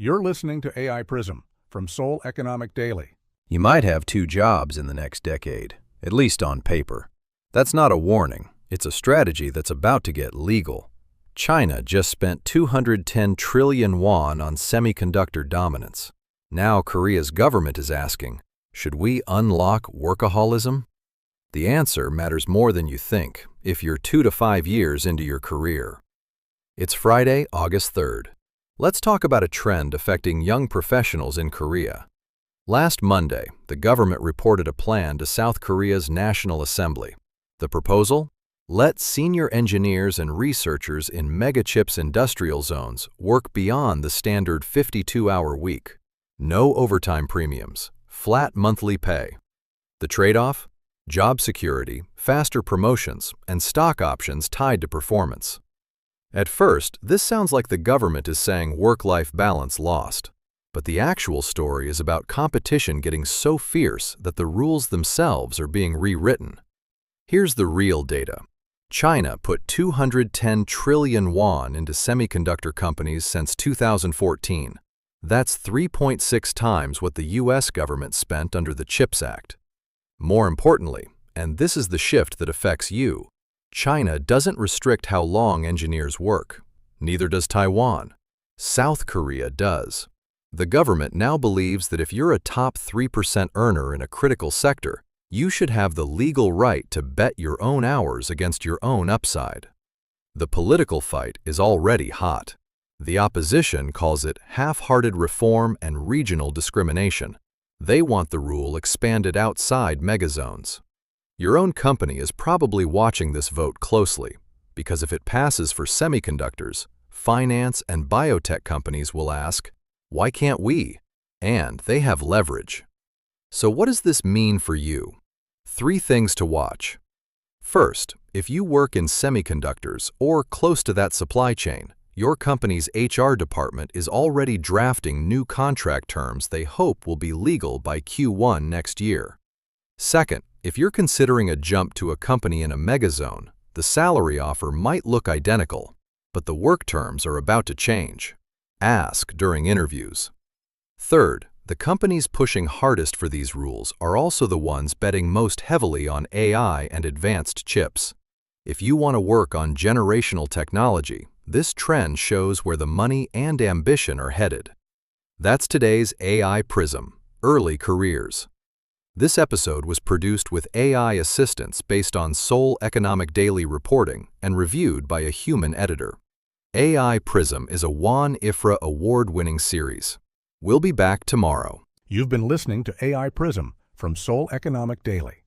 You're listening to AI Prism from Seoul Economic Daily. You might have 2 jobs in the next decade, at least on paper. That's not a warning. It's a strategy that's about to get legal. China just spent 210 trillion won on semiconductor dominance. Now Korea's government is asking, should we unlock workaholism? The answer matters more than you think if you're 2 to 5 years into your career. It's Friday, August 3rd. Let's talk about a trend affecting young professionals in Korea. Last Monday, the government reported a plan to South Korea's National Assembly. The proposal? Let senior engineers and researchers in megachips industrial zones work beyond the standard 52-hour week. No overtime premiums, flat monthly pay. The trade-off? Job security, faster promotions, and stock options tied to performance. At first, this sounds like the government is saying work-life balance lost. But the actual story is about competition getting so fierce that the rules themselves are being rewritten. Here's the real data. China put 210 trillion won into semiconductor companies since 2014. That's 3.6 times what the US government spent under the CHIPS Act. More importantly, and this is the shift that affects you, China doesn't restrict how long engineers work. Neither does Taiwan. South Korea does. The government now believes that if you're a top 3% earner in a critical sector, you should have the legal right to bet your own hours against your own upside. The political fight is already hot. The opposition calls it half-hearted reform and regional discrimination. They want the rule expanded outside megazones. Your own company is probably watching this vote closely, because if it passes for semiconductors, finance and biotech companies will ask, why can't we? And they have leverage. So what does this mean for you? 3 things to watch. First, if you work in semiconductors or close to that supply chain, your company's HR department is already drafting new contract terms they hope will be legal by Q1 next year. Second, if you're considering a jump to a company in a megazone, the salary offer might look identical, but the work terms are about to change. Ask during interviews. Third, the companies pushing hardest for these rules are also the ones betting most heavily on AI and advanced chips. If you want to work on generational technology, this trend shows where the money and ambition are headed. That's today's AI Prism, Early Careers. This episode was produced with AI assistance based on Seoul Economic Daily reporting and reviewed by a human editor. AI Prism is a Won IFRA award-winning series. We'll be back tomorrow. You've been listening to AI Prism from Seoul Economic Daily.